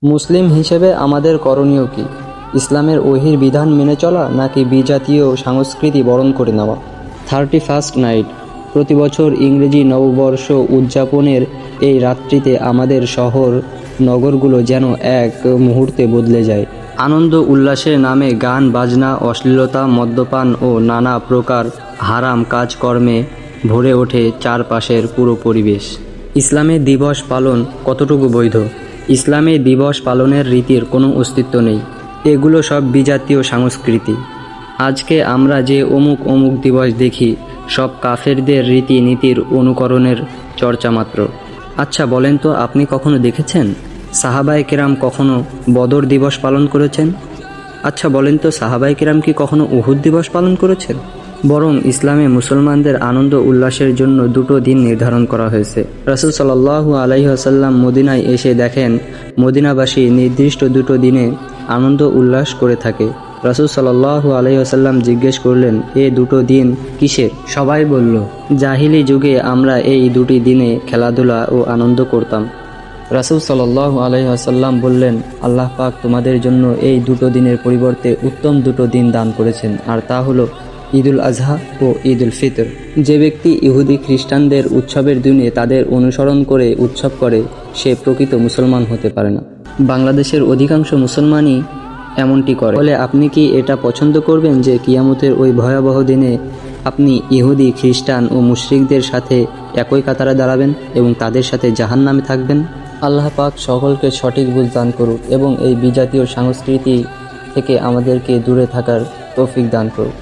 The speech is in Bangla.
মুসলিম হিসেবে আমাদের করণীয় কি? ইসলামের ওহির বিধান মেনে চলা নাকি বিজাতীয় সংস্কৃতি বরণ করে নেওয়া? 31st night. প্রতি বছর ইংরেজি নববর্ষ উদযাপনের এই রাত্রিতে আমাদের শহর নগরগুলো যেন এক মুহূর্তে বদলে যায়। আনন্দ উল্লাসের নামে গান বাজনা, অশ্লীলতা, মদ্যপান ও নানা প্রকার হারাম কাজকর্মে ভরে ওঠে চারপাশের পুরো পরিবেশ। ইসলামে দিবস পালন কতটুকু বৈধ? ইসলামে দিবস পালনের রীতির কোনো অস্তিত্ব নেই। এগুলো সব বিজাতীয় সংস্কৃতি। আজকে আমরা যে অমুক অমুক দিবস দেখি, সব কাফেরদের রীতিনীতির অনুকরণের চর্চা মাত্র। আচ্ছা বলেন তো, আপনি কখনো দেখেছেন সাহাবায়ে কেরাম কখনো বদর দিবস পালন করেছেন? আচ্ছা বলেন তো, সাহাবায়ে কেরাম কি কখনো উহুদ দিবস পালন করেছেন? বরং ইসলামে মুসলমানদের আনন্দ উল্লাসের জন্য দুটো দিন নির্ধারণ করা হয়েছে। রাসূল সাল্লাল্লাহু আলাইহি ওয়াসাল্লাম মদিনায় এসে দেখেন মদিনাবাসী নির্দিষ্ট দুটো দিনে আনন্দ উল্লাস করে থাকে। রাসূল সাল্লাল্লাহু আলাইহি ওয়াসাল্লাম জিজ্ঞেস করলেন, এ দুটো দিন কিসের? সবাই বলল, জাহিলি যুগে আমরা এই দুটি দিনে খেলাধুলা ও আনন্দ করতাম। রাসূল সাল্লাল্লাহু আলাইহি ওয়াসাল্লাম বললেন, আল্লাহ পাক তোমাদের জন্য এই দুটো দিনের পরিবর্তে উত্তম দুটো দিন দান করেছেন, আর তা হলো ঈদুল আজহা ও ঈদুল ফিতর। যে ব্যক্তি ইহুদি খ্রিস্টানদের উৎসবের দিনে তাদের অনুসরণ করে উৎসব করে, সে প্রকৃত মুসলমান হতে পারে না। বাংলাদেশের অধিকাংশ মুসলমানই এমনটি করে। ফলে আপনি কি এটা পছন্দ করবেন যে কিয়ামতের ওই ভয়াবহ দিনে আপনি ইহুদি খ্রিস্টান ও মুশরিকদের সাথে একই কাতারে দাঁড়াবেন এবং তাদের সাথে জাহান্নামে থাকবেন? আল্লাহ পাক সকলকে সঠিক বুঝ দান করুক এবং এই বিজাতীয় সংস্কৃতি থেকে আমাদেরকে দূরে থাকার তৌফিক দান করুক।